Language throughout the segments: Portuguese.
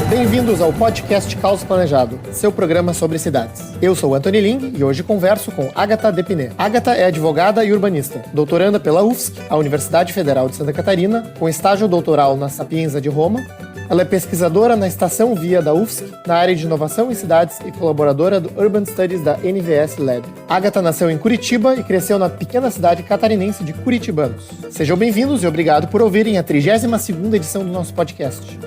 Bem-vindos ao podcast Caos Planejado, seu programa sobre cidades. Eu sou Antony Ling e hoje converso com Agatha Depiné. Agatha é advogada e urbanista, doutoranda pela UFSC, a Universidade Federal de Santa Catarina, com estágio doutoral na Sapienza de Roma. Ela é pesquisadora na Estação Via da UFSC, na área de inovação em cidades e colaboradora do Urban Studies da NVS Lab. Agatha nasceu em Curitiba e cresceu na pequena cidade catarinense de Curitibanos. Sejam bem-vindos e obrigado por ouvirem a 32ª edição do nosso podcast.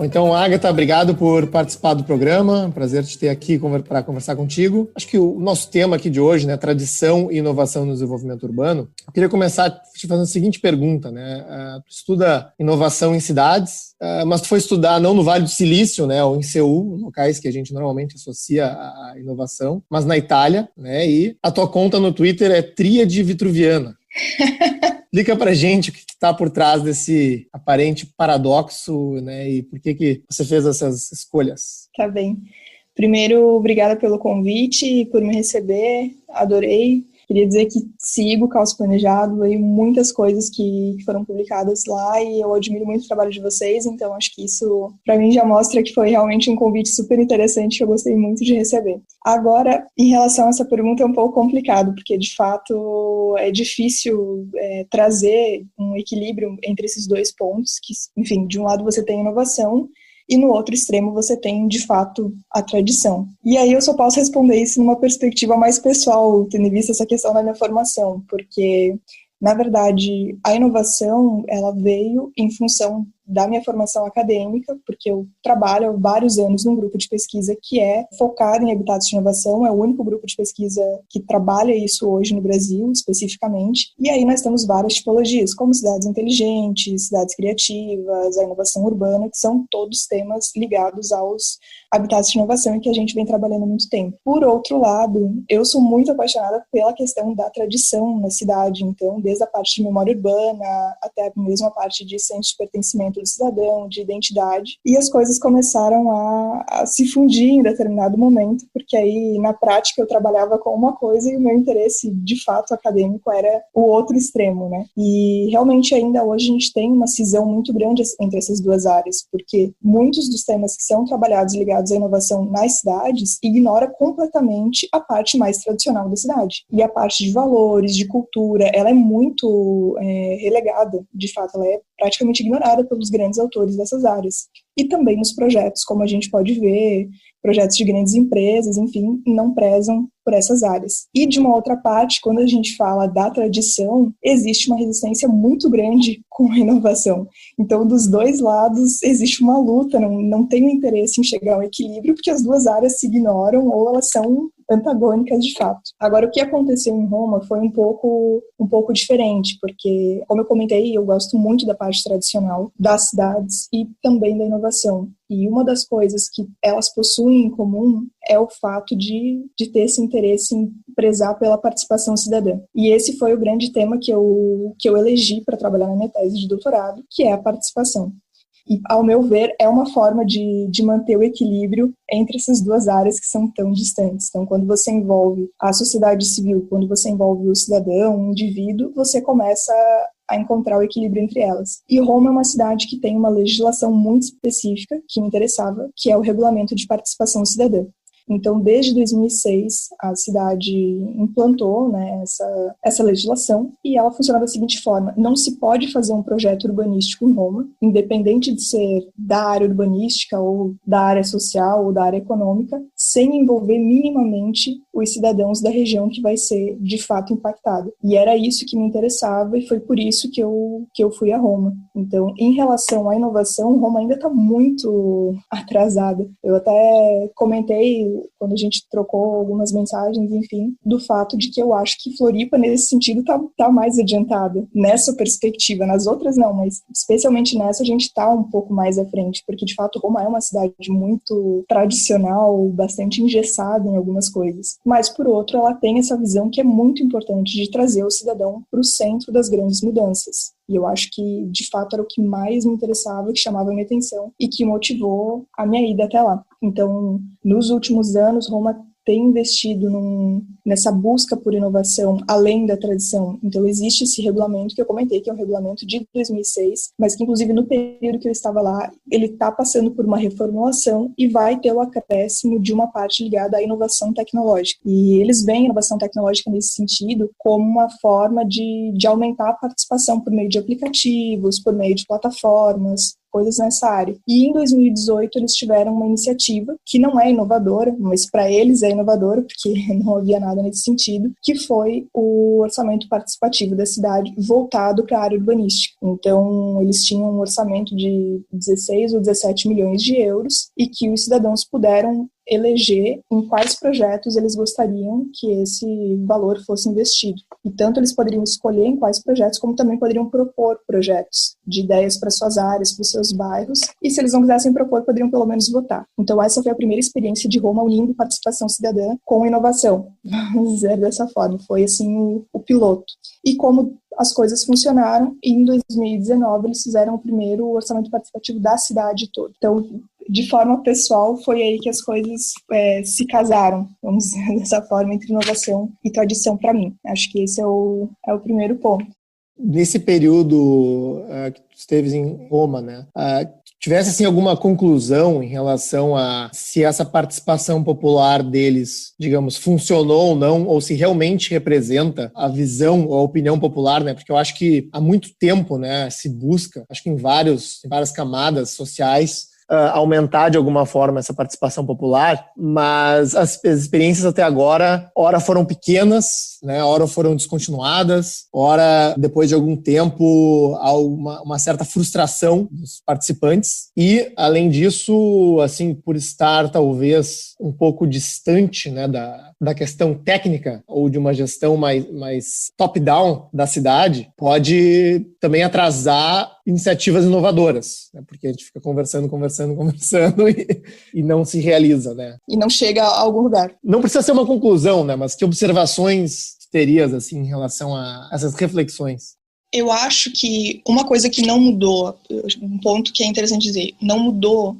Então, Agatha, obrigado por participar do programa. É um prazer te ter aqui para conversar contigo. Acho que o nosso tema aqui de hoje, né, tradição e inovação no desenvolvimento urbano. Eu queria começar te fazendo a seguinte pergunta, né? Tu estuda inovação em cidades, mas tu foi estudar não no Vale do Silício, né, ou em Seul, locais que a gente normalmente associa à inovação, mas na Itália, né? E a tua conta no Twitter é Tríade Vitruviana. Explica pra gente o que está por trás desse aparente paradoxo, né? E por que você fez essas escolhas. Tá bem. Primeiro, obrigada pelo convite e por me receber. Adorei. Queria dizer que sigo o Caos Planejado, veio muitas coisas que foram publicadas lá e eu admiro muito o trabalho de vocês, então acho que isso, para mim, já mostra que foi realmente um convite super interessante que eu gostei muito de receber. Agora, em relação a essa pergunta, é um pouco complicado, porque, de fato, é difícil trazer um equilíbrio entre esses dois pontos, que, enfim, de um lado você tem inovação, e no outro extremo você tem, de fato, a tradição. E aí eu só posso responder isso numa perspectiva mais pessoal, tendo em vista essa questão da minha formação, porque, na verdade, a inovação, ela veio em função da minha formação acadêmica, porque eu trabalho há vários anos num grupo de pesquisa que é focado em habitats de inovação, é o único grupo de pesquisa que trabalha isso hoje no Brasil, especificamente, e aí nós temos várias tipologias, como cidades inteligentes, cidades criativas, a inovação urbana, que são todos temas ligados aos habitats de inovação e que a gente vem trabalhando há muito tempo. Por outro lado, eu sou muito apaixonada pela questão da tradição na cidade, então, desde a parte de memória urbana até mesmo a parte de senso de pertencimento do cidadão, de identidade, e as coisas começaram a se fundir em determinado momento, porque aí, na prática, eu trabalhava com uma coisa e o meu interesse, de fato, acadêmico era o outro extremo, né? E realmente ainda hoje a gente tem uma cisão muito grande entre essas duas áreas, porque muitos dos temas que são trabalhados ligados à inovação nas cidades ignora completamente a parte mais tradicional da cidade. E a parte de valores, de cultura, ela é muito relegada, de fato, ela é praticamente ignorada pelos grandes autores dessas áreas. E também nos projetos, como a gente pode ver, projetos de grandes empresas, enfim, não prezam por essas áreas. E de uma outra parte, quando a gente fala da tradição, existe uma resistência muito grande com a inovação. Então, dos dois lados, existe uma luta, não tem um interesse em chegar ao equilíbrio, porque as duas áreas se ignoram ou elas são antagônicas de fato. Agora, o que aconteceu em Roma foi um pouco diferente, porque, como eu comentei, eu gosto muito da parte tradicional das cidades e também da inovação. E uma das coisas que elas possuem em comum é o fato de ter esse interesse em prezar pela participação cidadã. E esse foi o grande tema que eu elegi para trabalhar na minha tese de doutorado, que é a participação. E, ao meu ver, é uma forma de manter o equilíbrio entre essas duas áreas que são tão distantes. Então, quando você envolve a sociedade civil, quando você envolve o cidadão, o indivíduo, você começa a encontrar o equilíbrio entre elas. E Roma é uma cidade que tem uma legislação muito específica que me interessava, que é o Regulamento de Participação Cidadã. Então, desde 2006, a cidade implantou, né, essa legislação e ela funciona da seguinte forma: não se pode fazer um projeto urbanístico em Roma, independente de ser da área urbanística ou da área social ou da área econômica, sem envolver minimamente os cidadãos da região que vai ser, de fato, impactada. E era isso que me interessava e foi por isso que eu fui a Roma. Então, em relação à inovação, Roma ainda está muito atrasada. Eu até comentei, quando a gente trocou algumas mensagens, enfim, do fato de que eu acho que Floripa, nesse sentido, tá mais adiantada, nessa perspectiva. Nas outras, não, mas especialmente nessa, a gente está um pouco mais à frente, porque, de fato, Roma é uma cidade muito tradicional, bastante engessada em algumas coisas. Mas, por outro, ela tem essa visão que é muito importante de trazer o cidadão para o centro das grandes mudanças. E eu acho que, de fato, era o que mais me interessava, que chamava a minha atenção e que motivou a minha ida até lá. Então, nos últimos anos, Roma tem investido nessa busca por inovação além da tradição. Então, existe esse regulamento que eu comentei, que é um regulamento de 2006, mas que, inclusive, no período que eu estava lá, ele está passando por uma reformulação e vai ter o acréscimo de uma parte ligada à inovação tecnológica. E eles veem a inovação tecnológica nesse sentido como uma forma de aumentar a participação por meio de aplicativos, por meio de plataformas, coisas nessa área. E em 2018 eles tiveram uma iniciativa que não é inovadora, mas para eles é inovadora, porque não havia nada nesse sentido, que foi o orçamento participativo da cidade voltado para a área urbanística. Então, eles tinham um orçamento de 16 ou 17 milhões de euros e que os cidadãos puderam eleger em quais projetos eles gostariam que esse valor fosse investido. E tanto eles poderiam escolher em quais projetos, como também poderiam propor projetos de ideias para suas áreas, para os seus bairros, e se eles não quisessem propor, poderiam pelo menos votar. Então essa foi a primeira experiência de Roma unindo participação cidadã com inovação. Vamos dizer dessa forma, foi assim o piloto. E como as coisas funcionaram, em 2019 eles fizeram o primeiro orçamento participativo da cidade toda. Então, de forma pessoal, foi aí que as coisas se casaram, vamos dizer dessa forma, entre inovação e tradição para mim. Acho que esse é o primeiro ponto. Nesse período que tu esteves em Roma, né, tivesse assim, alguma conclusão em relação a se essa participação popular deles, digamos, funcionou ou não, ou se realmente representa a visão ou a opinião popular, né? Porque eu acho que há muito tempo, né, se busca, acho que em várias camadas sociais, aumentar de alguma forma essa participação popular, mas as experiências até agora, ora foram pequenas, né, ora foram descontinuadas, ora depois de algum tempo há uma certa frustração dos participantes e, além disso, assim, por estar talvez um pouco distante, né, da questão técnica ou de uma gestão mais top-down da cidade, pode também atrasar iniciativas inovadoras, né, porque a gente fica conversando e não se realiza, né? E não chega a algum lugar. Não precisa ser uma conclusão, né? Mas que observações terias, assim, em relação a essas reflexões? Eu acho que uma coisa que não mudou, um ponto que é interessante dizer, não mudou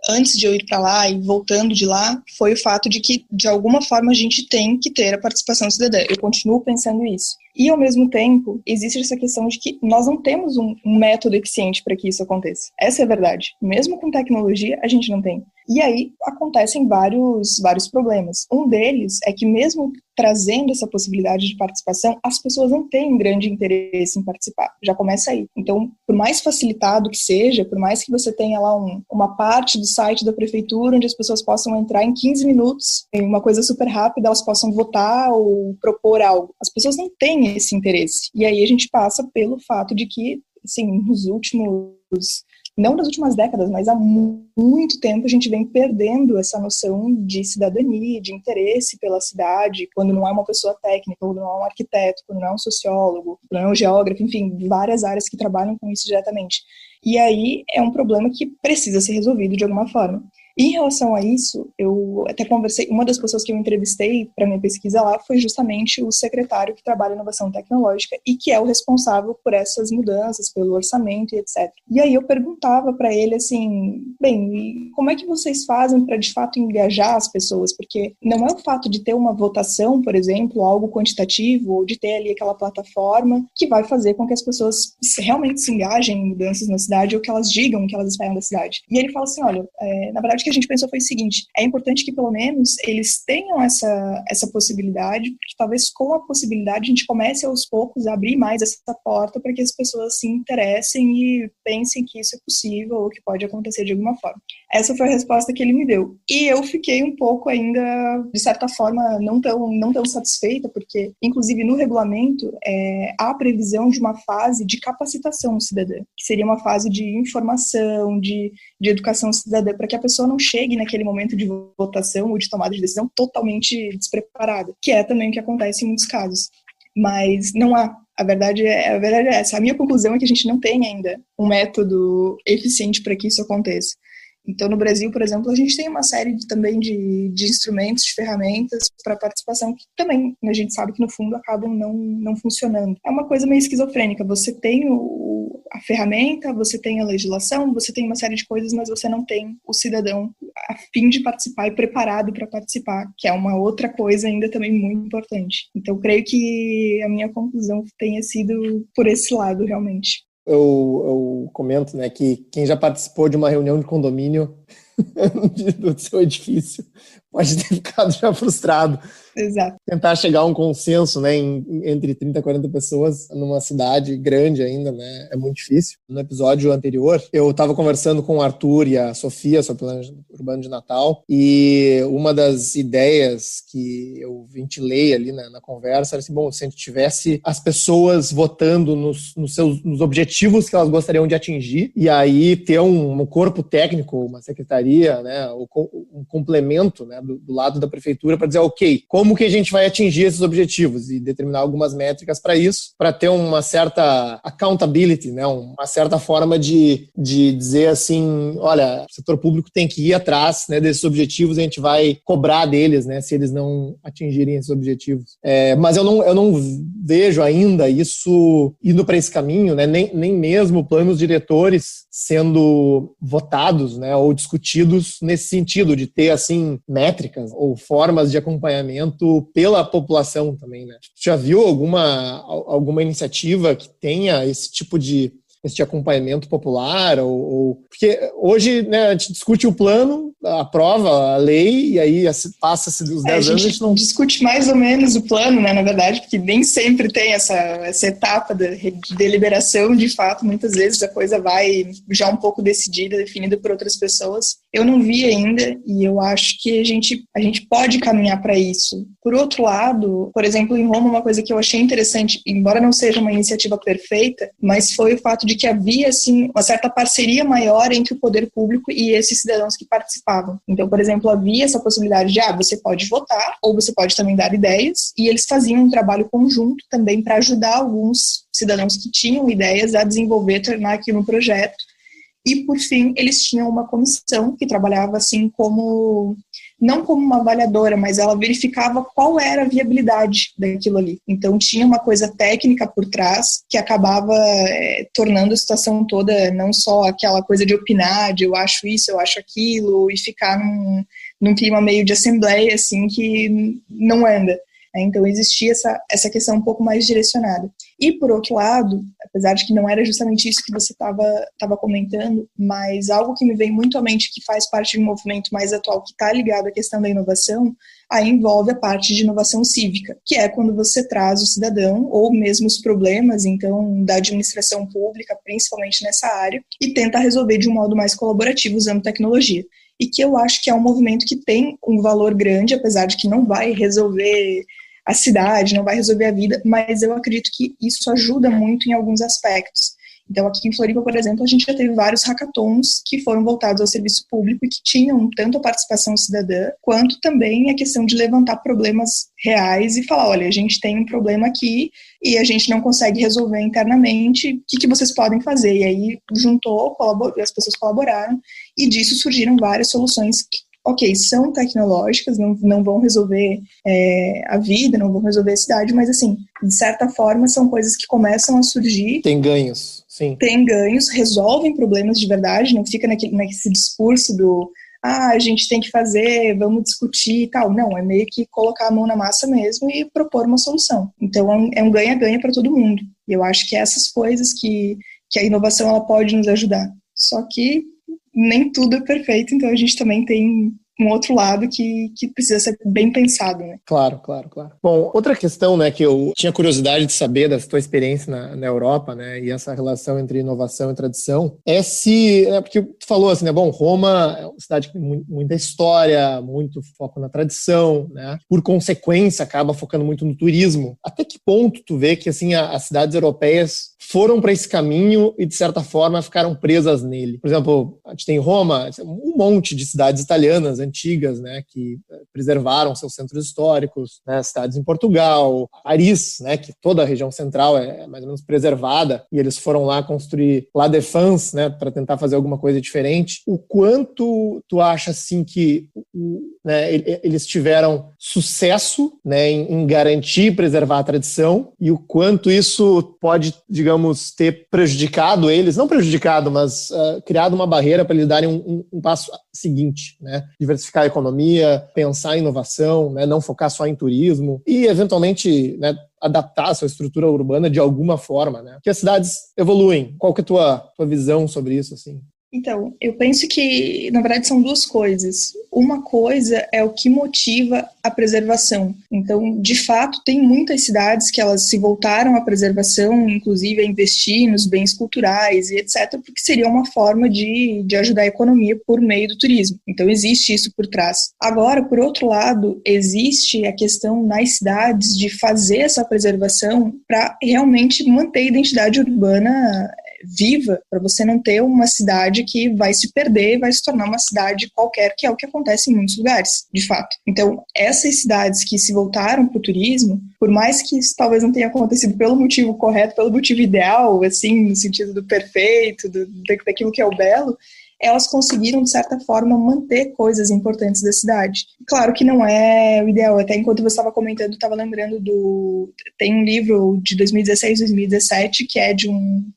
antes de eu ir para lá e voltando de lá, foi o fato de que, de alguma forma, a gente tem que ter a participação cidadã. Eu continuo pensando isso. E, ao mesmo tempo, existe essa questão de que nós não temos um método eficiente para que isso aconteça. Essa é a verdade. Mesmo com tecnologia, a gente não tem. E aí acontecem vários problemas. Um deles é que, mesmo trazendo essa possibilidade de participação, as pessoas não têm grande interesse em participar. Já começa aí. Então, por mais facilitado que seja, por mais que você tenha lá uma parte do site da prefeitura onde as pessoas possam entrar em 15 minutos, em uma coisa super rápida, elas possam votar ou propor algo. As pessoas não têm esse interesse. E aí a gente passa pelo fato de que, assim, não nas últimas décadas, mas há muito tempo a gente vem perdendo essa noção de cidadania, de interesse pela cidade, quando não é uma pessoa técnica, quando não é um arquiteto, quando não é um sociólogo, quando não é um geógrafo, enfim, várias áreas que trabalham com isso diretamente. E aí é um problema que precisa ser resolvido de alguma forma. Em relação a isso, eu até conversei, uma das pessoas que eu entrevistei para minha pesquisa lá foi justamente o secretário que trabalha em inovação tecnológica e que é o responsável por essas mudanças, pelo orçamento e etc. E aí eu perguntava para ele assim, bem, como é que vocês fazem para de fato engajar as pessoas? Porque não é o fato de ter uma votação, por exemplo, algo quantitativo, ou de ter ali aquela plataforma que vai fazer com que as pessoas realmente se engajem em mudanças na cidade ou que elas digam o que elas esperam da cidade. E ele fala assim, olha, na verdade o que a gente pensou foi o seguinte, é importante que pelo menos eles tenham essa possibilidade, porque talvez com a possibilidade a gente comece aos poucos a abrir mais essa porta para que as pessoas se interessem e pensem que isso é possível ou que pode acontecer de alguma forma. Essa foi a resposta que ele me deu. E eu fiquei um pouco ainda, de certa forma, não tão satisfeita, porque, inclusive, no regulamento, há a previsão de uma fase de capacitação cidadã, que seria uma fase de informação, de educação cidadã, para que a pessoa não chegue naquele momento de votação ou de tomada de decisão totalmente despreparada, que é também o que acontece em muitos casos. Mas não há. A verdade é essa. A minha conclusão é que a gente não tem ainda um método eficiente para que isso aconteça. Então, no Brasil, por exemplo, a gente tem uma série também de instrumentos, de ferramentas para participação que também a gente sabe que, no fundo, acabam não funcionando. É uma coisa meio esquizofrênica. Você tem a ferramenta, você tem a legislação, você tem uma série de coisas, mas você não tem o cidadão a fim de participar e preparado para participar, que é uma outra coisa ainda também muito importante. Então, creio que a minha conclusão tenha sido por esse lado, realmente. Eu comento, né, que quem já participou de uma reunião de condomínio do seu edifício pode ter ficado já frustrado. Exato. Tentar chegar a um consenso, né, entre 30 e 40 pessoas numa cidade grande ainda, né, é muito difícil. No episódio anterior, eu estava conversando com o Arthur e a Sofia sobre o planejamento urbano de Natal, e uma das ideias que eu ventilei ali na conversa era assim, bom, se a gente tivesse as pessoas votando nos nos objetivos que elas gostariam de atingir, e aí ter um corpo técnico, uma secretaria, né, um complemento, né, do lado da prefeitura para dizer, ok, como que a gente vai atingir esses objetivos e determinar algumas métricas para isso, para ter uma certa accountability, né, uma certa forma de dizer assim, olha, o setor público tem que ir atrás, né, desses objetivos e a gente vai cobrar deles, né, se eles não atingirem esses objetivos. Mas eu não vejo ainda isso indo para esse caminho, né, nem mesmo planos diretores sendo votados, né, ou discutidos nesse sentido de ter assim métricas ou formas de acompanhamento pela população também, né? Já viu alguma iniciativa que tenha esse tipo de acompanhamento popular? Porque hoje, né, a gente discute o plano, aprova a lei, e aí passa-se dos 10 anos, a gente não discute mais ou menos o plano, né, na verdade, porque nem sempre tem essa etapa de deliberação, de fato, muitas vezes a coisa vai já um pouco decidida, definida por outras pessoas. Eu não vi ainda, e eu acho que a gente pode caminhar para isso. Por outro lado, por exemplo, em Roma, uma coisa que eu achei interessante, embora não seja uma iniciativa perfeita, mas foi o fato de que havia, assim, uma certa parceria maior entre o poder público e esses cidadãos que participavam. Então, por exemplo, havia essa possibilidade de, você pode votar, ou você pode também dar ideias, e eles faziam um trabalho conjunto também para ajudar alguns cidadãos que tinham ideias a desenvolver, tornar aquilo um projeto. E, por fim, eles tinham uma comissão que trabalhava assim não como uma avaliadora, mas ela verificava qual era a viabilidade daquilo ali. Então, tinha uma coisa técnica por trás que acabava tornando a situação toda não só aquela coisa de opinar, de eu acho isso, eu acho aquilo, e ficar num clima meio de assembleia, assim, que não anda. Então, existia essa questão um pouco mais direcionada. E, por outro lado, apesar de que não era justamente isso que você estava comentando, mas algo que me vem muito à mente, que faz parte de um movimento mais atual, que está ligado à questão da inovação, aí envolve a parte de inovação cívica, que é quando você traz o cidadão, ou mesmo os problemas, então, da administração pública, principalmente nessa área, e tenta resolver de um modo mais colaborativo, usando tecnologia. E que eu acho que é um movimento que tem um valor grande, apesar de que não vai resolver a cidade, não vai resolver a vida, mas eu acredito que isso ajuda muito em alguns aspectos. Então, aqui em Floripa, por exemplo, a gente já teve vários hackathons que foram voltados ao serviço público e que tinham tanto a participação cidadã, quanto também a questão de levantar problemas reais e falar, olha, a gente tem um problema aqui e a gente não consegue resolver internamente, o que vocês podem fazer? E aí juntou, as pessoas colaboraram, e disso surgiram várias soluções que, ok, são tecnológicas, não vão resolver a vida, não vão resolver a cidade, mas assim, de certa forma são coisas que começam a surgir. Tem ganhos, sim. Tem ganhos, resolvem problemas de verdade, não fica nesse discurso do a gente tem que fazer, vamos discutir e tal. Não, é meio que colocar a mão na massa mesmo e propor uma solução. Então é um ganha-ganha para todo mundo. E eu acho que essas coisas que a inovação ela pode nos ajudar. Só que nem tudo é perfeito, então a gente também tem um outro lado que precisa ser bem pensado, né? Claro. Bom, outra questão, né, que eu tinha curiosidade de saber da tua experiência na Europa, né, e essa relação entre inovação e tradição, porque tu falou assim, né, bom, Roma é uma cidade com muita história, muito foco na tradição, né, por consequência acaba focando muito no turismo. Até que ponto tu vê que, assim, as cidades europeias foram para esse caminho e, de certa forma, ficaram presas nele? Por exemplo, a gente tem Roma, um monte de cidades italianas antigas, né, que preservaram seus centros históricos, né, cidades em Portugal, Paris, né, que toda a região central é mais ou menos preservada, e eles foram lá construir La Défense, né, para tentar fazer alguma coisa diferente. O quanto tu acha, assim, que né, eles tiveram sucesso, né, em garantir e preservar a tradição, e o quanto isso pode, digamos, digamos, ter prejudicado eles, não prejudicado, mas criado uma barreira para eles darem um passo seguinte, né? Diversificar a economia, pensar em inovação, né? Não focar só em turismo e, eventualmente, né, adaptar a sua estrutura urbana de alguma forma, né? Que as cidades evoluem. Qual que é a tua visão sobre isso, assim? Então, eu penso que, na verdade, são duas coisas. Uma coisa é o que motiva a preservação. Então, de fato, tem muitas cidades que elas se voltaram à preservação, inclusive a investir nos bens culturais e etc., porque seria uma forma de ajudar a economia por meio do turismo. Então, existe isso por trás. Agora, por outro lado, existe a questão nas cidades de fazer essa preservação para realmente manter a identidade urbana viva, para você não ter uma cidade que vai se perder, vai se tornar uma cidade qualquer, que é o que acontece em muitos lugares, de fato. Então, essas cidades que se voltaram para o turismo, por mais que isso talvez não tenha acontecido pelo motivo correto, pelo motivo ideal, assim, no sentido do perfeito, daquilo que é o belo, elas conseguiram, de certa forma, manter coisas importantes da cidade. Claro que não é o ideal, até enquanto você estava comentando, estava lembrando tem um livro de 2016, 2017, que é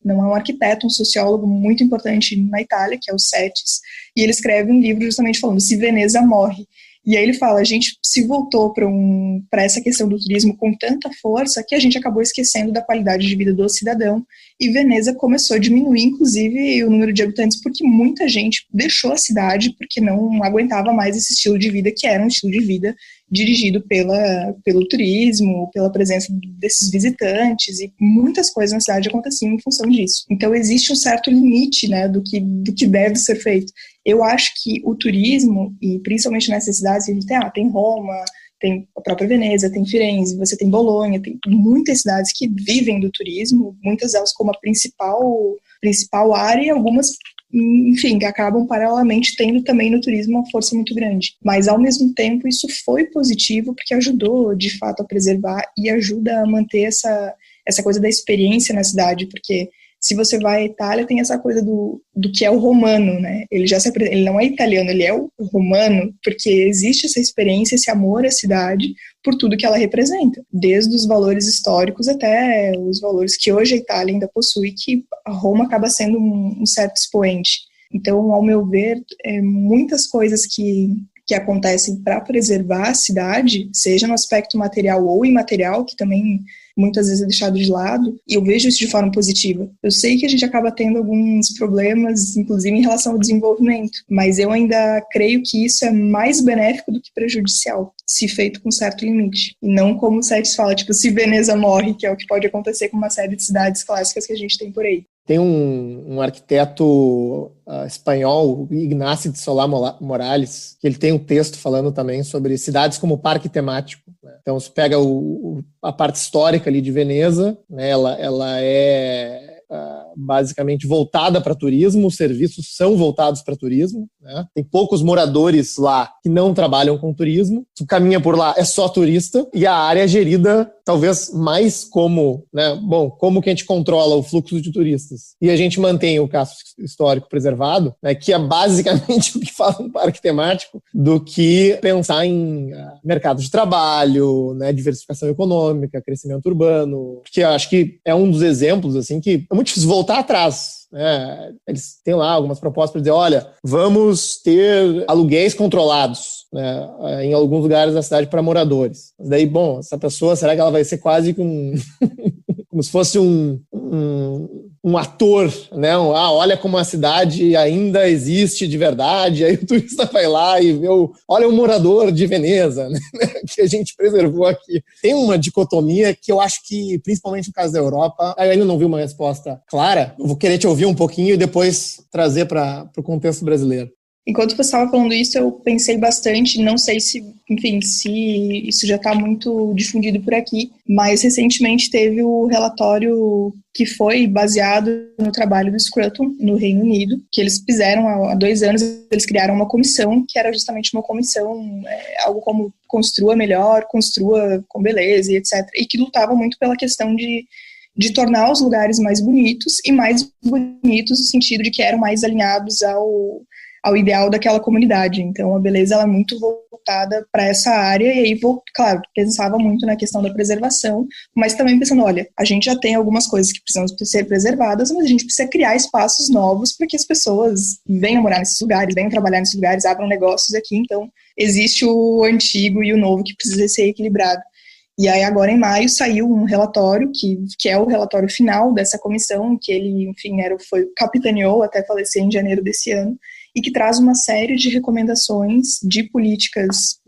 não é um arquiteto, um sociólogo muito importante na Itália, que é o Setis, e ele escreve um livro justamente falando se Veneza morre. E aí ele fala, a gente se voltou para essa questão do turismo com tanta força que a gente acabou esquecendo da qualidade de vida do cidadão, e Veneza começou a diminuir, inclusive, o número de habitantes, porque muita gente deixou a cidade porque não aguentava mais esse estilo de vida, que era um estilo de vida dirigido pelo turismo, pela presença desses visitantes, e muitas coisas na cidade aconteciam em função disso. Então existe um certo limite, né, do que deve ser feito. Eu acho que o turismo, e principalmente nessas cidades, a gente tem Roma, tem a própria Veneza, tem Firenze, você tem Bolonha, tem muitas cidades que vivem do turismo, muitas delas como a principal área, e algumas, enfim, que acabam paralelamente tendo também no turismo uma força muito grande. Mas, ao mesmo tempo, isso foi positivo porque ajudou, de fato, a preservar e ajuda a manter essa coisa da experiência na cidade, porque se você vai à Itália, tem essa coisa do que é o romano, né? Ele não é italiano, ele é o romano, porque existe essa experiência, esse amor à cidade por tudo que ela representa, desde os valores históricos até os valores que hoje a Itália ainda possui, que a Roma acaba sendo um certo expoente. Então, ao meu ver, muitas coisas que acontecem para preservar a cidade, seja no aspecto material ou imaterial, que também muitas vezes é deixado de lado, e eu vejo isso de forma positiva. Eu sei que a gente acaba tendo alguns problemas, inclusive em relação ao desenvolvimento, mas eu ainda creio que isso é mais benéfico do que prejudicial, se feito com certo limite. E não como o Setis fala, tipo, se Veneza morre, que é o que pode acontecer com uma série de cidades clássicas que a gente tem por aí. Tem um arquiteto espanhol, Ignacio de Solá Morales, que ele tem um texto falando também sobre cidades como parque temático, né? Então, você pega a parte histórica ali de Veneza, né? Ela é basicamente voltada para turismo, os serviços são voltados para turismo, né? Tem poucos moradores lá que não trabalham com turismo, tu caminha por lá, é só turista, e a área é gerida talvez mais como, né? Bom, como que a gente controla o fluxo de turistas e a gente mantém o casco histórico preservado, né? Que é basicamente o que faz um parque temático, do que pensar em mercado de trabalho, né? Diversificação econômica, crescimento urbano, porque eu acho que é um dos exemplos, assim, que é muito difícil voltar atrás. Eles têm lá algumas propostas para dizer, olha, vamos ter aluguéis controlados, né, em alguns lugares da cidade para moradores. Mas daí, bom, essa pessoa, será que ela vai ser quase como se fosse um ator, né? Olha como a cidade ainda existe de verdade, aí o turista vai lá e vê olha o morador de Veneza, né? Que a gente preservou aqui. Tem uma dicotomia que eu acho que, principalmente no caso da Europa, eu ainda não vi uma resposta clara. Eu vou querer te ouvir um pouquinho e depois trazer para o contexto brasileiro. Enquanto você estava falando isso, eu pensei bastante, não sei se isso já está muito difundido por aqui, mas recentemente teve o relatório que foi baseado no trabalho do Scruton, no Reino Unido, que eles fizeram há 2 anos, eles criaram uma comissão, que era justamente uma comissão, algo como construa melhor, construa com beleza e etc., e que lutava muito pela questão de tornar os lugares mais bonitos, e mais bonitos no sentido de que eram mais alinhados ao ideal daquela comunidade. Então, a beleza ela é muito voltada para essa área, e aí, claro, pensava muito na questão da preservação, mas também pensando, olha, a gente já tem algumas coisas que precisam ser preservadas, mas a gente precisa criar espaços novos para que as pessoas venham morar nesses lugares, venham trabalhar nesses lugares, abram negócios aqui. Então, existe o antigo e o novo que precisa ser equilibrado. E aí agora em maio saiu um relatório, que é o relatório final dessa comissão, que ele, enfim, capitaneou até falecer em janeiro desse ano, e que traz uma série de recomendações de políticas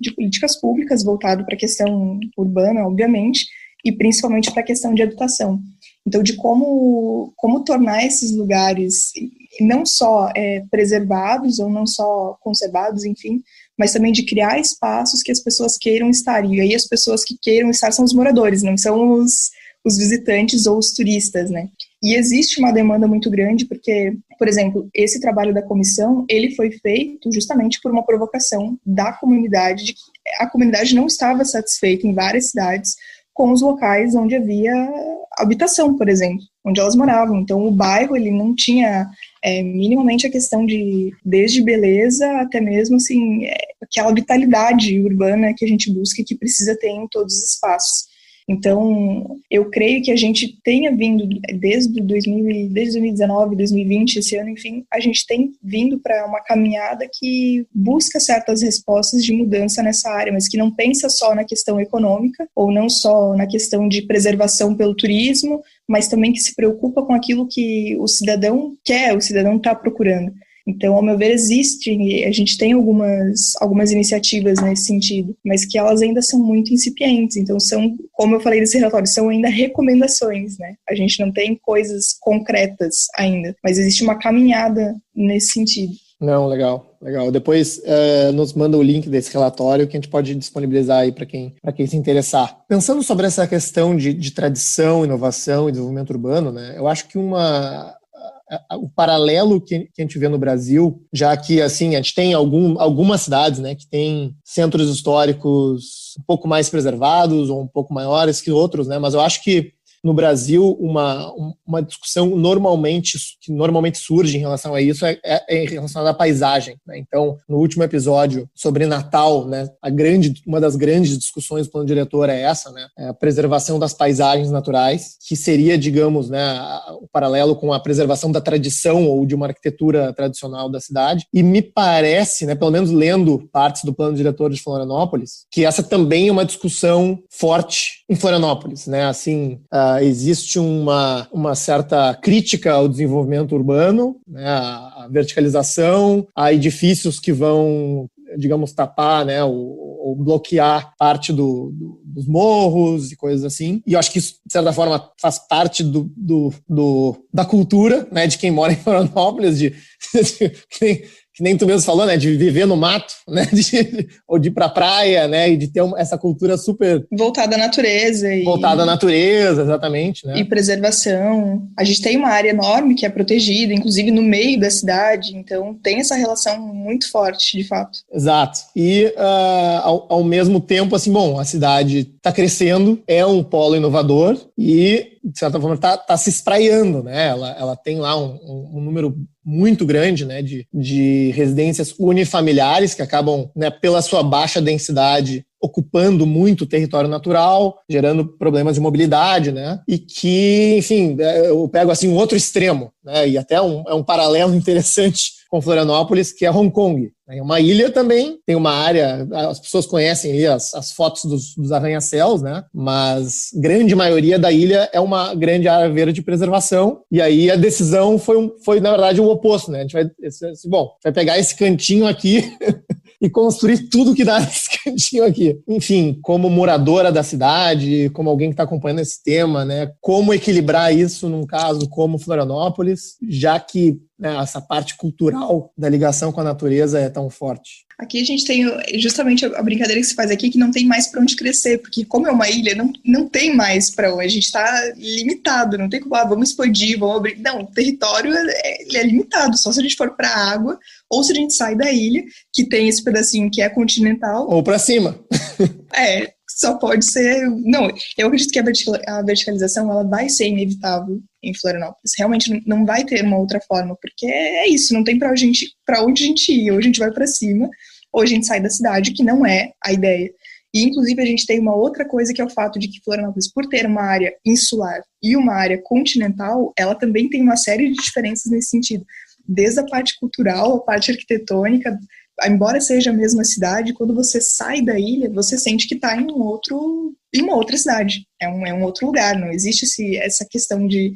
públicas voltado para a questão urbana, obviamente, e principalmente para a questão de habitação. Então, de como tornar esses lugares não só preservados ou não só conservados, enfim, mas também de criar espaços que as pessoas queiram estar. E aí as pessoas que queiram estar são os moradores, não são os visitantes ou os turistas, né? E existe uma demanda muito grande porque, por exemplo, esse trabalho da comissão, ele foi feito justamente por uma provocação da comunidade, de que a comunidade não estava satisfeita em várias cidades com os locais onde havia habitação, por exemplo, onde elas moravam. Então, o bairro, ele não tinha minimamente a questão de, desde beleza até mesmo, assim, aquela vitalidade urbana que a gente busca e que precisa ter em todos os espaços. Então, eu creio que a gente tenha vindo, desde 2019, 2020, esse ano, enfim, a gente tem vindo para uma caminhada que busca certas respostas de mudança nessa área, mas que não pensa só na questão econômica, ou não só na questão de preservação pelo turismo, mas também que se preocupa com aquilo que o cidadão quer, o cidadão está procurando. Então, ao meu ver, a gente tem algumas iniciativas nesse sentido, mas que elas ainda são muito incipientes. Então, como eu falei nesse relatório, são ainda recomendações, né? A gente não tem coisas concretas ainda, mas existe uma caminhada nesse sentido. Não, legal. Depois nos manda o link desse relatório que a gente pode disponibilizar aí para quem se interessar. Pensando sobre essa questão de tradição, inovação e desenvolvimento urbano, né? Eu acho que o paralelo que a gente vê no Brasil, já que assim, a gente tem algumas cidades, né, que tem centros históricos um pouco mais preservados ou um pouco maiores que outros, né, mas eu acho que no Brasil uma discussão que normalmente surge em relação a isso é em relação à paisagem, né? Então, no último episódio sobre Natal, né, uma das grandes discussões do plano diretor é essa, né, é a preservação das paisagens naturais, que seria, digamos, né, o paralelo com a preservação da tradição ou de uma arquitetura tradicional da cidade. E me parece, né, pelo menos lendo partes do plano diretor de Florianópolis, que essa também é uma discussão forte em Florianópolis, né? Assim, existe uma certa crítica ao desenvolvimento urbano, né, a verticalização, a edifícios que vão, digamos, tapar, né, ou bloquear parte dos morros e coisas assim. E eu acho que isso, de certa forma, faz parte da cultura, né, de quem mora em Florianópolis, que nem tu mesmo falou, né, de viver no mato, né, ou de ir pra praia, né, e de ter essa cultura super voltada à natureza. Voltada à natureza, exatamente, né. E preservação. A gente tem uma área enorme que é protegida, inclusive no meio da cidade, então tem essa relação muito forte, de fato. Exato. E, ao mesmo tempo, assim, bom, a cidade está crescendo, é um polo inovador e, de certa forma, tá se espraiando, né, ela tem lá um número muito grande, né, de residências unifamiliares que acabam, né, pela sua baixa densidade, ocupando muito território natural, gerando problemas de mobilidade, né, e que, enfim, eu pego assim um outro extremo, né, e até é um paralelo interessante com Florianópolis, que é Hong Kong. É uma ilha também, tem uma área, as pessoas conhecem ali as fotos dos arranha-céus, né? Mas grande maioria da ilha é uma grande área verde de preservação, e aí a decisão foi na verdade, o oposto, né? A gente vai pegar esse cantinho aqui e construir tudo que dá nesse cantinho aqui. Enfim, como moradora da cidade, como alguém que está acompanhando esse tema, né? Como equilibrar isso num caso como Florianópolis, já que, né, essa parte cultural da ligação com a natureza é tão forte. Aqui a gente tem justamente a brincadeira que se faz aqui, que não tem mais para onde crescer, porque como é uma ilha, não tem mais para onde, a gente está limitado, não tem como, vamos expandir, vamos abrir, não, o território ele é limitado, só se a gente for para a água, ou se a gente sai da ilha, que tem esse pedacinho que é continental. Ou para cima. só pode ser... Não, eu acredito que a verticalização ela vai ser inevitável em Florianópolis. Realmente não vai ter uma outra forma, porque é isso, não tem para onde a gente ir. Ou a gente vai para cima, ou a gente sai da cidade, que não é a ideia. E, inclusive, a gente tem uma outra coisa que é o fato de que Florianópolis, por ter uma área insular e uma área continental, ela também tem uma série de diferenças nesse sentido. Desde a parte cultural, a parte arquitetônica, embora seja a mesma cidade, quando você sai da ilha, você sente que está em uma outra cidade. É um outro lugar, não existe essa questão de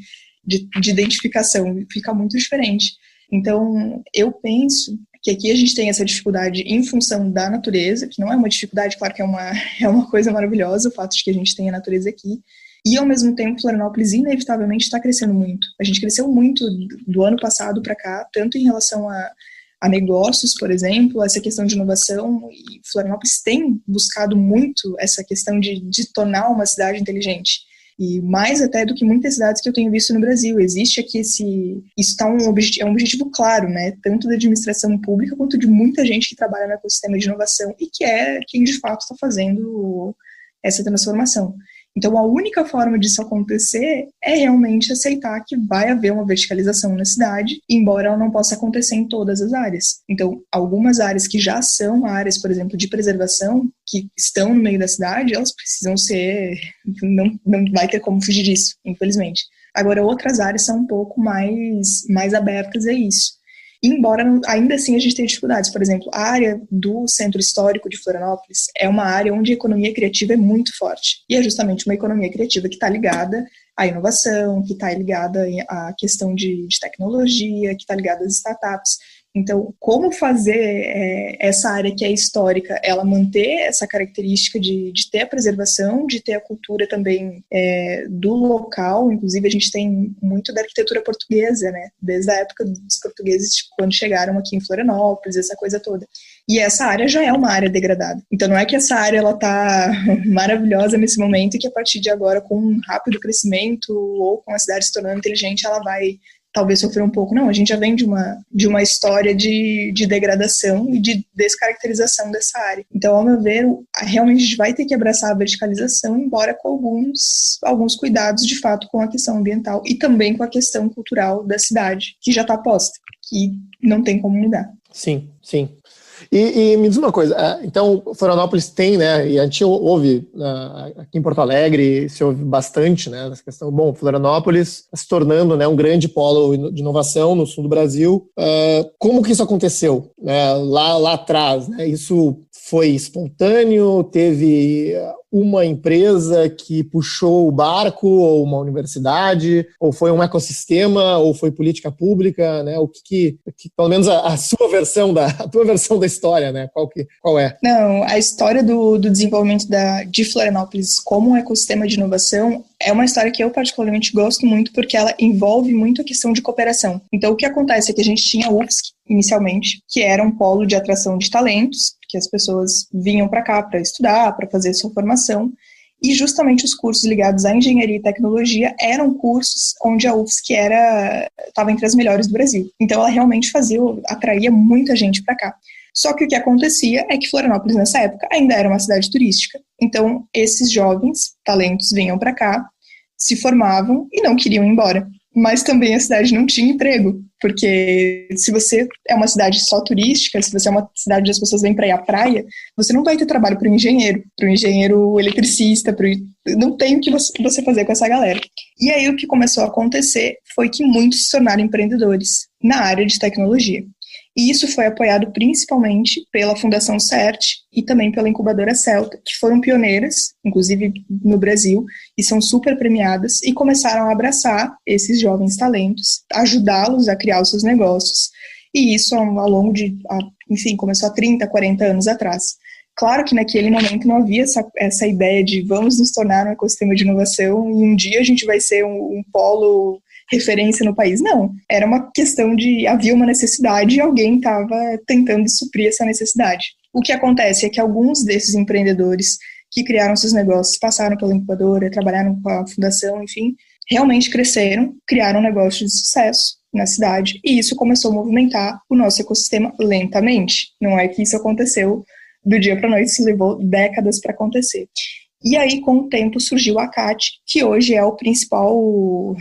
identificação, fica muito diferente. Então, eu penso que aqui a gente tem essa dificuldade em função da natureza, que não é uma dificuldade, claro que é uma coisa maravilhosa o fato de que a gente tem a natureza aqui, e ao mesmo tempo Florianópolis inevitavelmente está crescendo muito. A gente cresceu muito do ano passado para cá, tanto em relação a negócios, por exemplo, essa questão de inovação, e Florianópolis tem buscado muito essa questão de tornar uma cidade inteligente. E mais até do que muitas cidades que eu tenho visto no Brasil. Existe aqui isso tá é um objetivo claro, né? Tanto da administração pública quanto de muita gente que trabalha no ecossistema de inovação e que é quem de fato está fazendo essa transformação. Então, a única forma disso acontecer é realmente aceitar que vai haver uma verticalização na cidade, embora ela não possa acontecer em todas as áreas. Então, algumas áreas que já são áreas, por exemplo, de preservação, que estão no meio da cidade, elas precisam ser... Não vai ter como fugir disso, infelizmente. Agora, outras áreas são um pouco mais abertas a isso. Embora ainda assim a gente tenha dificuldades. Por exemplo, a área do Centro Histórico de Florianópolis é uma área onde a economia criativa é muito forte. E é justamente uma economia criativa que está ligada à inovação, que está ligada à questão de tecnologia, que está ligada às startups. Então, como fazer essa área que é histórica, ela manter essa característica de ter a preservação, de ter a cultura também do local. Inclusive, a gente tem muito da arquitetura portuguesa, né? Desde a época dos portugueses, tipo, quando chegaram aqui em Florianópolis, essa coisa toda. E essa área já é uma área degradada. Então, não é que essa área ela tá maravilhosa nesse momento e que a partir de agora, com um rápido crescimento ou com a cidade se tornando inteligente, ela vai talvez sofrer um pouco. Não, a gente já vem de uma história de degradação e de descaracterização dessa área. Então, ao meu ver, realmente a gente vai ter que abraçar a verticalização, embora com alguns cuidados, de fato, com a questão ambiental e também com a questão cultural da cidade, que já está posta, que não tem como mudar. Sim, sim. E me diz uma coisa, então Florianópolis tem, né, e a gente ouve aqui em Porto Alegre, se ouve bastante, né, essa questão, bom, Florianópolis se tornando, né, um grande polo de inovação no sul do Brasil. Como que isso aconteceu, né, lá atrás, né? Isso foi espontâneo? Teve uma empresa que puxou o barco, ou uma universidade, ou foi um ecossistema, ou foi política pública, né? O que pelo menos a tua versão da história, né? Qual é? Não, a história do desenvolvimento de Florianópolis como um ecossistema de inovação é uma história que eu particularmente gosto muito, porque ela envolve muito a questão de cooperação. Então, o que acontece é que a gente tinha a UFSC, inicialmente, que era um polo de atração de talentos, que as pessoas vinham para cá para estudar, para fazer sua formação, e justamente os cursos ligados à engenharia e tecnologia eram cursos onde a UFSC estava entre as melhores do Brasil. Então, ela realmente atraía muita gente para cá. Só que o que acontecia é que Florianópolis, nessa época, ainda era uma cidade turística. Então, esses jovens talentos vinham para cá, se formavam e não queriam ir embora. Mas também a cidade não tinha emprego, porque se você é uma cidade só turística, se você é uma cidade onde as pessoas vêm para ir à praia, você não vai ter trabalho para o engenheiro eletricista, não tem o que você fazer com essa galera. E aí o que começou a acontecer foi que muitos se tornaram empreendedores na área de tecnologia. E isso foi apoiado principalmente pela Fundação CERT e também pela incubadora Celta, que foram pioneiras, inclusive no Brasil, e são super premiadas, e começaram a abraçar esses jovens talentos, ajudá-los a criar os seus negócios. E isso ao longo começou há 30, 40 anos atrás. Claro que naquele momento não havia essa ideia de vamos nos tornar um ecossistema de inovação e um dia a gente vai ser um polo referência no país. Não, era uma questão havia uma necessidade e alguém estava tentando suprir essa necessidade. O que acontece é que alguns desses empreendedores que criaram seus negócios, passaram pela incubadora, trabalharam com a fundação, enfim, realmente cresceram, criaram negócios de sucesso na cidade, e isso começou a movimentar o nosso ecossistema lentamente. Não é que isso aconteceu do dia para a noite, isso levou décadas para acontecer. E aí, com o tempo, surgiu a CAT, que hoje é o principal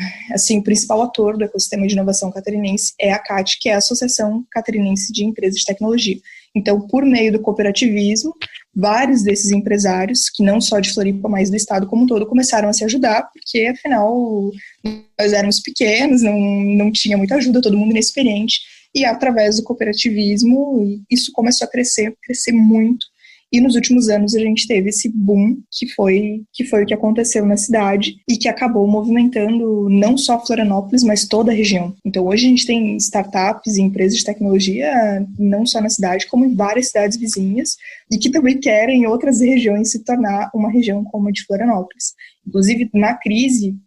ator do ecossistema de inovação catarinense, é a CAT, que é a Associação Catarinense de Empresas de Tecnologia. Então, por meio do cooperativismo, vários desses empresários, que não só de Floripa, mas do estado como um todo, começaram a se ajudar, porque, afinal, nós éramos pequenos, não tinha muita ajuda, todo mundo inexperiente, e através do cooperativismo, isso começou a crescer muito. E nos últimos anos a gente teve esse boom que foi o que aconteceu na cidade e que acabou movimentando não só Florianópolis, mas toda a região. Então hoje a gente tem startups e empresas de tecnologia não só na cidade, como em várias cidades vizinhas e que também querem em outras regiões se tornar uma região como a de Florianópolis. Inclusive, na crise,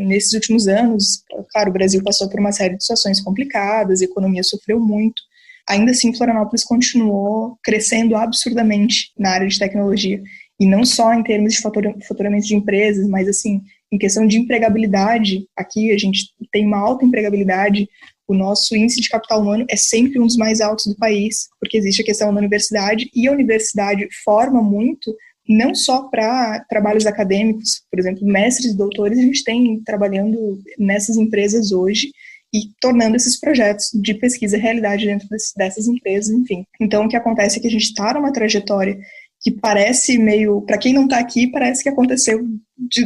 nesses últimos anos, claro, o Brasil passou por uma série de situações complicadas, a economia sofreu muito. Ainda assim, Florianópolis continuou crescendo absurdamente na área de tecnologia. E não só em termos de faturamento de empresas, mas assim, em questão de empregabilidade. Aqui a gente tem uma alta empregabilidade. O nosso índice de capital humano é sempre um dos mais altos do país, porque existe a questão da universidade, e a universidade forma muito, não só para trabalhos acadêmicos, por exemplo, mestres e doutores, a gente tem trabalhando nessas empresas hoje, e tornando esses projetos de pesquisa realidade dentro dessas empresas, enfim. Então, o que acontece é que a gente está numa trajetória que parece meio, para quem não está aqui, parece que aconteceu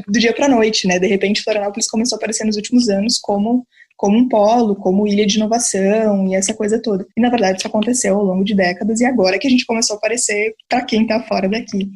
do dia para a noite, né? De repente, Florianópolis começou a aparecer nos últimos anos como um polo, como ilha de inovação e essa coisa toda. E, na verdade, isso aconteceu ao longo de décadas e agora que a gente começou a aparecer para quem está fora daqui.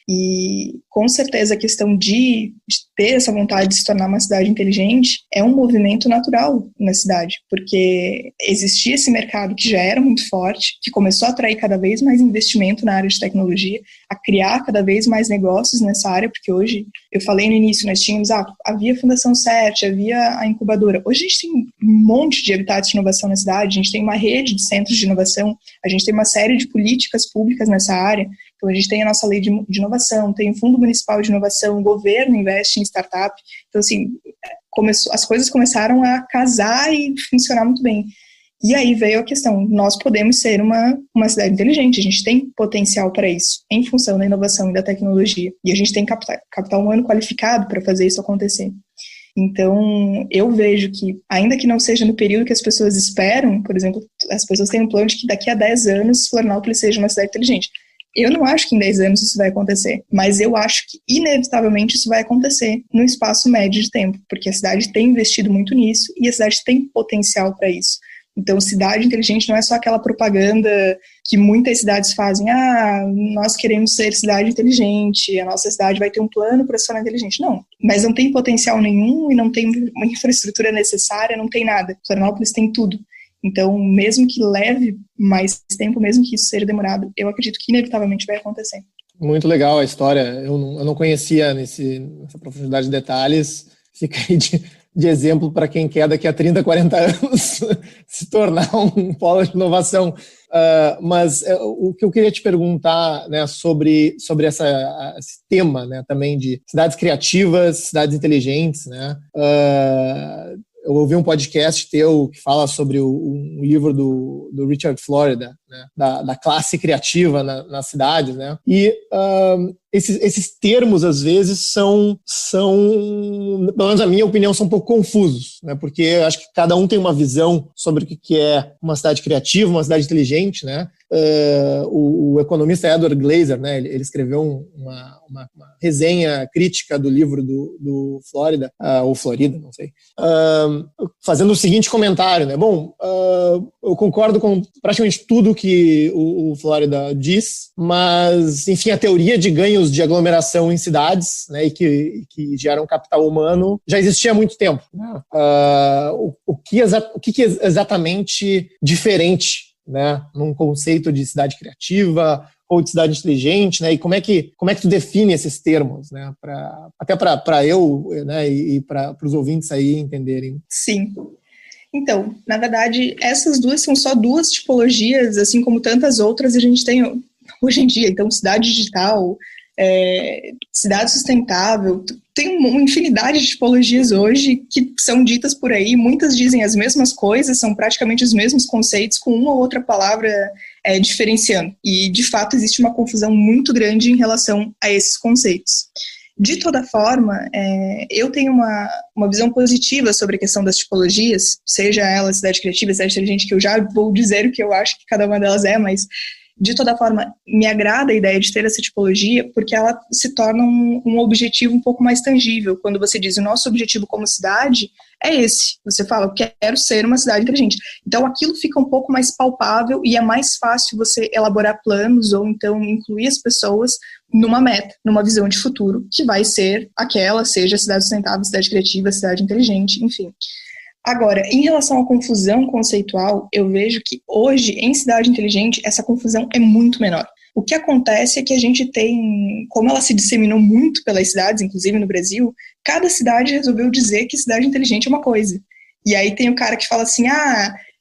E com certeza a questão de ter essa vontade de se tornar uma cidade inteligente é um movimento natural na cidade, porque existia esse mercado que já era muito forte, que começou a atrair cada vez mais investimento na área de tecnologia, a criar cada vez mais negócios nessa área, porque hoje, eu falei no início, nós tínhamos, havia a Fundação CERT, havia a incubadora, hoje a gente tem um monte de habitats de inovação na cidade, a gente tem uma rede de centros de inovação, a gente tem uma série de políticas públicas nessa área. Então, a gente tem a nossa lei de inovação, tem o Fundo Municipal de Inovação, o governo investe em startup. Então, assim, as coisas começaram a casar e funcionar muito bem. E aí veio a questão, nós podemos ser uma cidade inteligente, a gente tem potencial para isso, em função da inovação e da tecnologia. E a gente tem capital humano qualificado para fazer isso acontecer. Então, eu vejo que, ainda que não seja no período que as pessoas esperam, por exemplo, as pessoas têm um plano de que daqui a 10 anos Florianópolis seja uma cidade inteligente. Eu não acho que em 10 anos isso vai acontecer, mas eu acho que inevitavelmente isso vai acontecer no espaço médio de tempo, porque a cidade tem investido muito nisso e a cidade tem potencial para isso. Então, cidade inteligente não é só aquela propaganda que muitas cidades fazem, nós queremos ser cidade inteligente, a nossa cidade vai ter um plano para se tornar inteligente. Não, mas não tem potencial nenhum e não tem uma infraestrutura necessária, não tem nada. Florianópolis tem tudo. Então, mesmo que leve mais tempo, mesmo que isso seja demorado, eu acredito que inevitavelmente vai acontecer. Muito legal a história. Eu não conhecia nessa profundidade de detalhes. Fica aí de exemplo para quem quer daqui a 30, 40 anos se tornar um polo de inovação. Mas o que eu queria te perguntar, né, sobre esse tema, né, também de cidades criativas, cidades inteligentes, né? Eu ouvi um podcast teu que fala sobre um livro do Richard Florida, né, da classe criativa nas cidades, né? E esses termos, às vezes, são, pelo menos na minha opinião, são um pouco confusos, né? Porque eu acho que cada um tem uma visão sobre o que é uma cidade criativa, uma cidade inteligente, né? O economista Edward Glaeser, né, ele escreveu uma resenha crítica do livro do Florida, ou Florida, não sei, fazendo o seguinte comentário, né? Bom, eu concordo com praticamente tudo que o Florida diz, mas, enfim, a teoria de ganhos de aglomeração em cidades, né, e que geram capital humano já existia há muito tempo. O que é exatamente diferente, né, num conceito de cidade criativa ou de cidade inteligente, né, e como é que tu define esses termos, né, até para eu, né, e para os ouvintes aí entenderem? Sim. Então, na verdade, essas duas são só duas tipologias, assim como tantas outras a gente tem hoje em dia. Então, cidade digital, cidade sustentável, tem uma infinidade de tipologias hoje que são ditas por aí, muitas dizem as mesmas coisas, são praticamente os mesmos conceitos, com uma ou outra palavra diferenciando. E, de fato, existe uma confusão muito grande em relação a esses conceitos. De toda forma, eu tenho uma visão positiva sobre a questão das tipologias, seja ela cidade criativa, cidade inteligente, que eu já vou dizer o que eu acho que cada uma delas é, mas de toda forma, me agrada a ideia de ter essa tipologia, porque ela se torna um objetivo um pouco mais tangível. Quando você diz o nosso objetivo como cidade é esse, você fala, eu quero ser uma cidade inteligente. Então aquilo fica um pouco mais palpável e é mais fácil você elaborar planos ou então incluir as pessoas numa meta, numa visão de futuro, que vai ser aquela, seja cidade sustentável, cidade criativa, cidade inteligente, enfim. Agora, em relação à confusão conceitual, eu vejo que hoje, em cidade inteligente, essa confusão é muito menor. O que acontece é que a gente tem, como ela se disseminou muito pelas cidades, inclusive no Brasil, cada cidade resolveu dizer que cidade inteligente é uma coisa. E aí tem o cara que fala assim,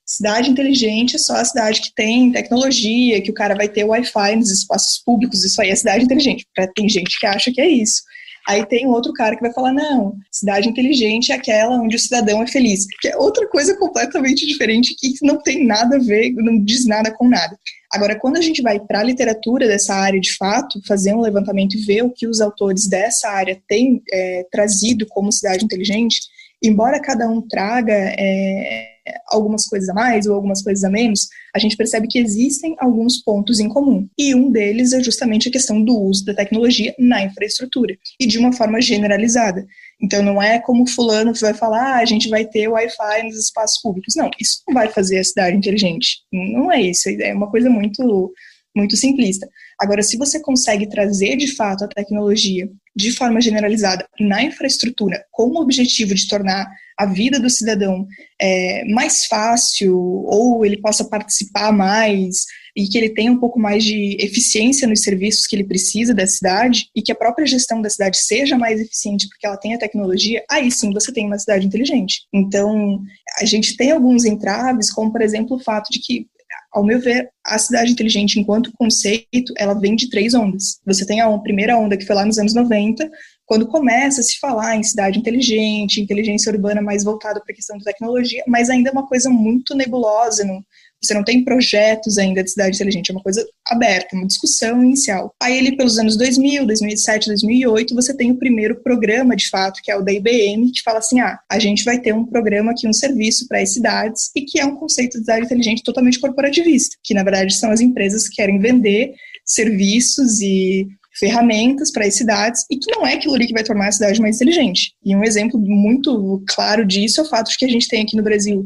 cidade inteligente é só a cidade que tem tecnologia, que o cara vai ter Wi-Fi nos espaços públicos, isso aí é cidade inteligente. Tem gente que acha que é isso. Aí tem outro cara que vai falar, não, cidade inteligente é aquela onde o cidadão é feliz, que é outra coisa completamente diferente, que não tem nada a ver, não diz nada com nada. Agora, quando a gente vai para a literatura dessa área de fato, fazer um levantamento e ver o que os autores dessa área têm trazido como cidade inteligente, embora cada um traga algumas coisas a mais ou algumas coisas a menos, a gente percebe que existem alguns pontos em comum. E um deles é justamente a questão do uso da tecnologia na infraestrutura, e de uma forma generalizada. Então não é como fulano que vai falar, a gente vai ter Wi-Fi nos espaços públicos. Não, isso não vai fazer a cidade inteligente. Não é isso, é uma coisa muito, muito simplista. Agora, se você consegue trazer de fato a tecnologia de forma generalizada na infraestrutura, com o objetivo de tornar a vida do cidadão mais fácil, ou ele possa participar mais, e que ele tenha um pouco mais de eficiência nos serviços que ele precisa da cidade, e que a própria gestão da cidade seja mais eficiente porque ela tenha tecnologia, aí sim você tem uma cidade inteligente. Então, a gente tem alguns entraves, como por exemplo o fato de que, ao meu ver, a cidade inteligente, enquanto conceito, ela vem de 3 ondas. Você tem a primeira onda, que foi lá nos anos 90, quando começa a se falar em cidade inteligente, inteligência urbana mais voltada para a questão da tecnologia, mas ainda é uma coisa muito nebulosa, você não tem projetos ainda de cidade inteligente, é uma coisa aberta, uma discussão inicial. Aí, pelos anos 2000, 2007, 2008, você tem o primeiro programa, de fato, que é o da IBM, que fala assim, a gente vai ter um programa aqui, um serviço para as cidades, e que é um conceito de cidade inteligente totalmente corporativista, que, na verdade, são as empresas que querem vender serviços e ferramentas para as cidades, e que não é aquilo ali que vai tornar a cidade mais inteligente. E um exemplo muito claro disso é o fato de que a gente tem aqui no Brasil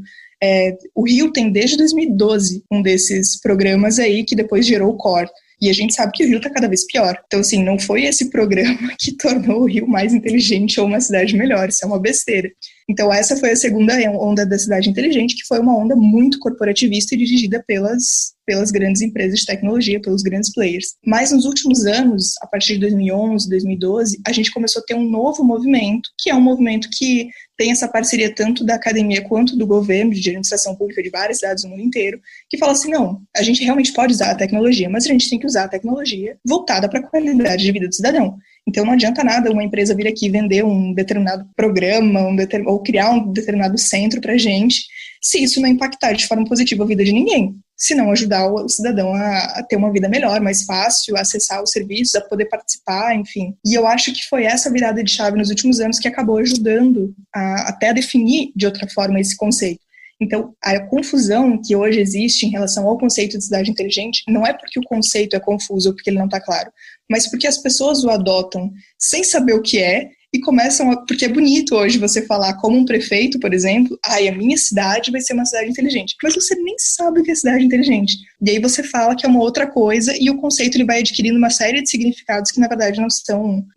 o Rio tem desde 2012 um desses programas aí que depois gerou o COR. E a gente sabe que o Rio está cada vez pior. Então, assim, não foi esse programa que tornou o Rio mais inteligente ou uma cidade melhor. Isso é uma besteira. Então, essa foi a segunda onda da cidade inteligente, que foi uma onda muito corporativista e dirigida pelas grandes empresas de tecnologia, pelos grandes players. Mas nos últimos anos, a partir de 2011, 2012, a gente começou a ter um novo movimento, que é um movimento que tem essa parceria tanto da academia quanto do governo, de administração pública de várias cidades do mundo inteiro, que fala assim, não, a gente realmente pode usar a tecnologia, mas a gente tem que usar a tecnologia voltada para a qualidade de vida do cidadão. Então não adianta nada uma empresa vir aqui vender um determinado programa, ou criar um determinado centro para a gente, se isso não impactar de forma positiva a vida de ninguém. Se não ajudar o cidadão a ter uma vida melhor, mais fácil, a acessar os serviços, a poder participar, enfim. E eu acho que foi essa virada de chave nos últimos anos que acabou ajudando até a definir de outra forma esse conceito. Então, a confusão que hoje existe em relação ao conceito de cidade inteligente não é porque o conceito é confuso ou porque ele não está claro, mas porque as pessoas o adotam sem saber o que é e começam porque é bonito hoje você falar como um prefeito, por exemplo, a minha cidade vai ser uma cidade inteligente, mas você nem sabe o que é cidade inteligente. E aí você fala que é uma outra coisa e o conceito ele vai adquirindo uma série de significados que na verdade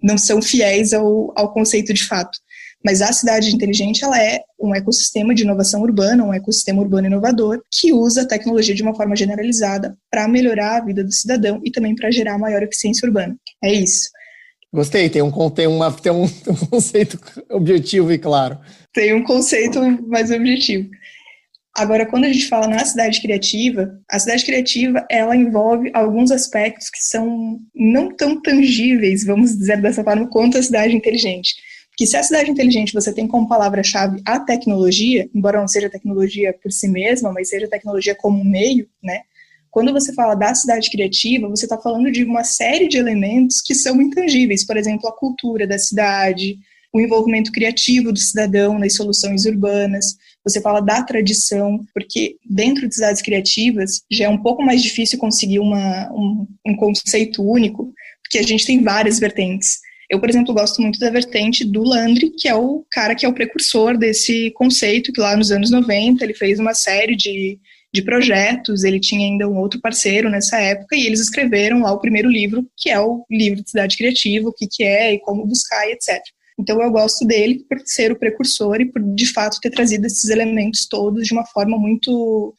não são fiéis ao conceito de fato. Mas a cidade inteligente, ela é um ecossistema de inovação urbana, um ecossistema urbano inovador, que usa a tecnologia de uma forma generalizada para melhorar a vida do cidadão e também para gerar maior eficiência urbana. É isso. Gostei, tem um conceito objetivo e claro. Tem um conceito mais objetivo. Agora, quando a gente fala na cidade criativa, a cidade criativa, ela envolve alguns aspectos que são não tão tangíveis, vamos dizer dessa forma, quanto a cidade inteligente. Que se a cidade inteligente você tem como palavra-chave a tecnologia, embora não seja tecnologia por si mesma, mas seja tecnologia como um meio, né? Quando você fala da cidade criativa, você está falando de uma série de elementos que são intangíveis, por exemplo, a cultura da cidade, o envolvimento criativo do cidadão nas soluções urbanas, você fala da tradição, porque dentro de cidades criativas já é um pouco mais difícil conseguir um conceito único, porque a gente tem várias vertentes. Eu, por exemplo, gosto muito da vertente do Landry, que é o cara que é o precursor desse conceito, que lá nos anos 90 ele fez uma série de projetos, ele tinha ainda um outro parceiro nessa época, e eles escreveram lá o primeiro livro, que é o livro de cidade criativa, o que é e como buscar e etc. Então eu gosto dele por ser o precursor e por, de fato, ter trazido esses elementos todos de uma forma muito...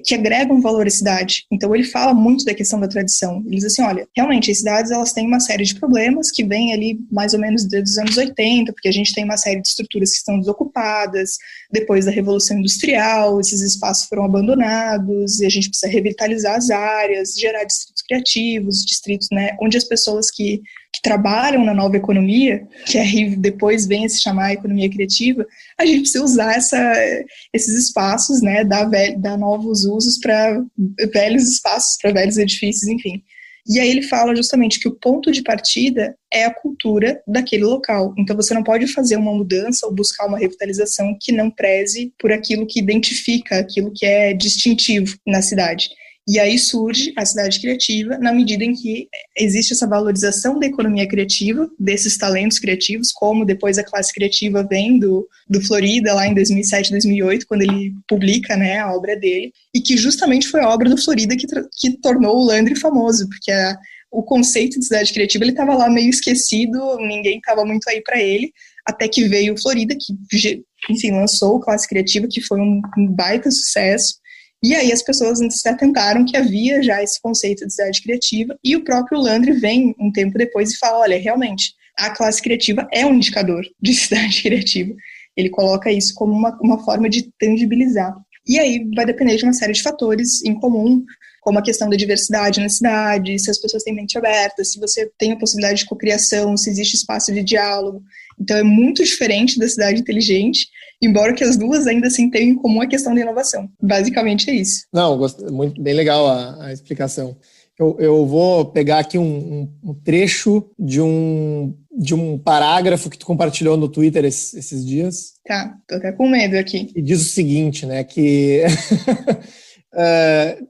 que agregam valor à cidade. Então ele fala muito da questão da tradição. Ele diz assim, olha, realmente as cidades elas têm uma série de problemas que vêm ali mais ou menos desde os anos 80, porque a gente tem uma série de estruturas que estão desocupadas, depois da Revolução Industrial, esses espaços foram abandonados, e a gente precisa revitalizar as áreas, gerar distritos criativos, distritos, né, onde as pessoas que trabalham na nova economia, que aí depois vem a se chamar economia criativa, a gente precisa usar esses espaços, né, dar novos usos para velhos espaços, para velhos edifícios, enfim. E aí ele fala justamente que o ponto de partida é a cultura daquele local. Então você não pode fazer uma mudança ou buscar uma revitalização que não preze por aquilo que identifica, aquilo que é distintivo na cidade. E aí surge a cidade criativa na medida em que existe essa valorização da economia criativa, desses talentos criativos, como depois a classe criativa vem do Florida, lá em 2007, 2008, quando ele publica, né, a obra dele, e que justamente foi a obra do Florida que tornou o Landry famoso, porque o conceito de cidade criativa ele estava lá meio esquecido, ninguém estava muito aí para ele, até que veio o Florida, que, enfim, lançou o Classe Criativa, que foi um baita sucesso. E aí as pessoas se atentaram que havia já esse conceito de cidade criativa, e o próprio Landry vem um tempo depois e fala, olha, realmente, a classe criativa é um indicador de cidade criativa. Ele coloca isso como uma forma de tangibilizar. E aí vai depender de uma série de fatores em comum, como a questão da diversidade na cidade, se as pessoas têm mente aberta, se você tem a possibilidade de cocriação, se existe espaço de diálogo. Então é muito diferente da cidade inteligente, embora que as duas ainda assim tenham em comum a questão da inovação. Basicamente é isso. Não, muito bem legal a explicação. Eu vou pegar aqui um trecho de um parágrafo que tu compartilhou no Twitter esses dias. Tá, tô até com medo aqui. E diz o seguinte, né, que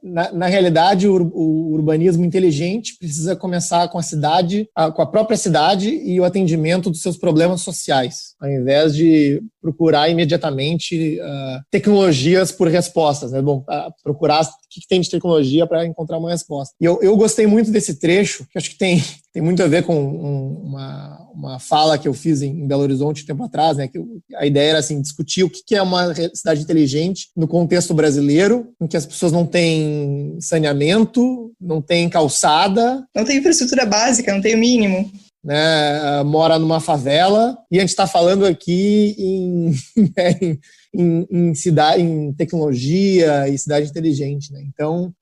na realidade o urbanismo inteligente precisa começar com com a própria cidade e o atendimento dos seus problemas sociais, ao invés de procurar imediatamente tecnologias por respostas, né? Bom, procurar o que tem de tecnologia para encontrar uma resposta. E eu gostei muito desse trecho, que acho que tem muito a ver com uma fala que eu fiz em Belo Horizonte um tempo atrás, né? Que a ideia era assim, discutir o que é uma cidade inteligente no contexto brasileiro, em que as pessoas não têm saneamento, não têm calçada, não tem infraestrutura básica, não tem o mínimo. Né, mora numa favela, e a gente está falando aqui em tecnologia e cidade inteligente, né? Então,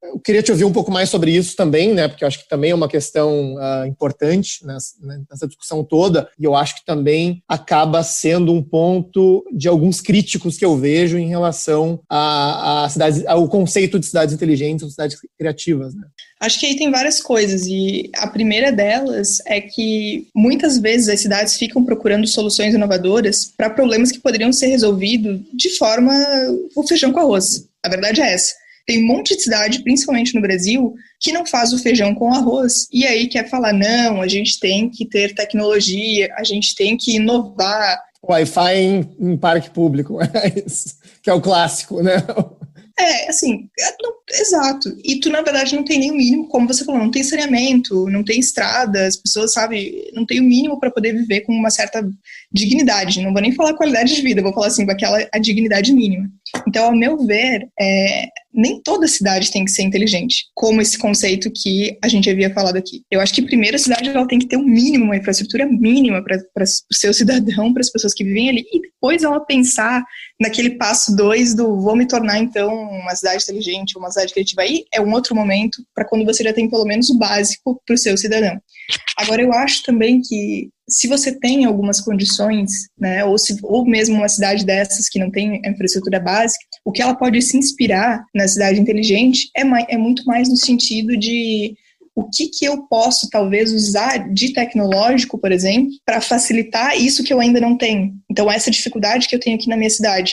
eu queria te ouvir um pouco mais sobre isso também, né? Porque eu acho que também é uma questão importante nessa discussão toda, e eu acho que também acaba sendo um ponto de alguns críticos que eu vejo em relação ao conceito de cidades inteligentes ou cidades criativas, né? Acho que aí tem várias coisas, e a primeira delas é que muitas vezes as cidades ficam procurando soluções inovadoras para problemas que poderiam ser resolvidos de forma o feijão com arroz. A verdade é essa. Tem um monte de cidade, principalmente no Brasil, que não faz o feijão com arroz, e aí quer falar, não, a gente tem que ter tecnologia, a gente tem que inovar. Wi-Fi em parque público, que é o clássico, né? Exato. E tu, na verdade, não tem nem o mínimo, como você falou, não tem saneamento, não tem estrada, as pessoas, sabe, não tem o mínimo para poder viver com uma certa dignidade. Não vou nem falar qualidade de vida, vou falar assim, a dignidade mínima. Então, ao meu ver, nem toda cidade tem que ser inteligente, como esse conceito que a gente havia falado aqui. Eu acho que primeiro a cidade ela tem que ter um mínimo, uma infraestrutura mínima para o seu cidadão, para as pessoas que vivem ali, e depois ela pensar naquele passo 2 do vou me tornar então uma cidade inteligente, uma cidade criativa. Aí é um outro momento para quando você já tem pelo menos o básico para o seu cidadão. Agora, eu acho também que se você tem algumas condições, né, ou mesmo uma cidade dessas que não tem a infraestrutura básica, O que ela pode se inspirar na cidade inteligente é muito mais no sentido de o que eu posso, talvez, usar de tecnológico, por exemplo, para facilitar isso que eu ainda não tenho. Então, essa dificuldade que eu tenho aqui na minha cidade.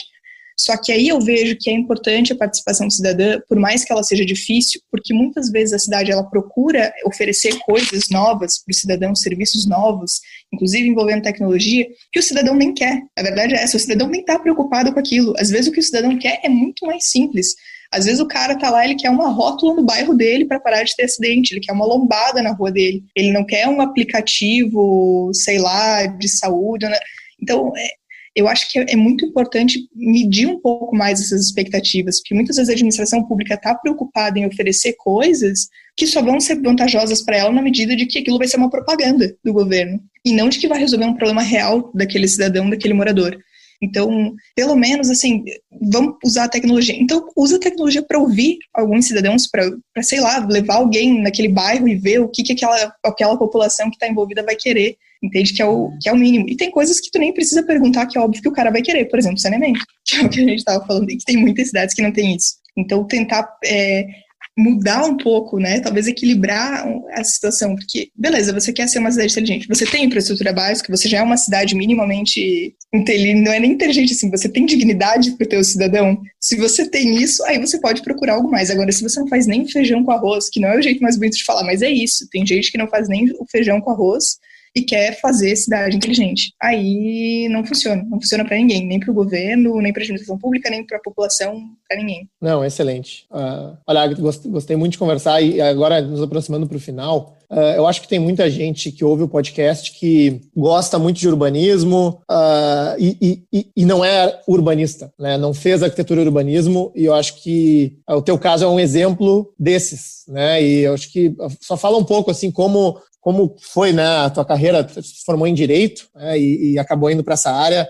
Só que aí eu vejo que é importante a participação cidadã, por mais que ela seja difícil, porque muitas vezes a cidade ela procura oferecer coisas novas para o cidadão, serviços novos, inclusive envolvendo tecnologia, que o cidadão nem quer. A verdade é essa, o cidadão nem está preocupado com aquilo. Às vezes o que o cidadão quer é muito mais simples. Às vezes o cara tá lá, ele quer uma rótula no bairro dele para parar de ter acidente, ele quer uma lombada na rua dele, ele não quer um aplicativo, sei lá, de saúde, né? Então, eu acho que é muito importante medir um pouco mais essas expectativas, porque muitas vezes a administração pública está preocupada em oferecer coisas que só vão ser vantajosas para ela na medida de que aquilo vai ser uma propaganda do governo, e não de que vai resolver um problema real daquele cidadão, daquele morador. Então, pelo menos, assim, vamos usar a tecnologia. Então, usa a tecnologia para ouvir alguns cidadãos, para, sei lá, levar alguém naquele bairro e ver o que aquela população que está envolvida vai querer. Entende? Que é o mínimo. E tem coisas que tu nem precisa perguntar, que é óbvio que o cara vai querer. Por exemplo, saneamento, que é o que a gente estava falando, e que tem muitas cidades que não tem isso. Então, tentar mudar um pouco, né? Talvez equilibrar a situação, porque, beleza, você quer ser uma cidade inteligente, você tem infraestrutura básica, você já é uma cidade minimamente inteligente, não é nem inteligente assim, você tem dignidade para o teu cidadão. Se você tem isso, aí você pode procurar algo mais. Agora, se você não faz nem feijão com arroz, que não é o jeito mais bonito de falar, mas é isso, tem gente que não faz nem o feijão com arroz e quer fazer cidade inteligente. Aí não funciona para ninguém, nem para o governo, nem para a administração pública, nem para a população, para ninguém. Não, excelente. Olha, gostei muito de conversar e agora nos aproximando para o final, eu acho que tem muita gente que ouve o podcast que gosta muito de urbanismo e não é urbanista, né? Não fez arquitetura e urbanismo, e eu acho que o teu caso é um exemplo desses, né? E eu acho que só fala um pouco assim como foi, né, a tua carreira, se formou em Direito, né, e acabou indo para essa área.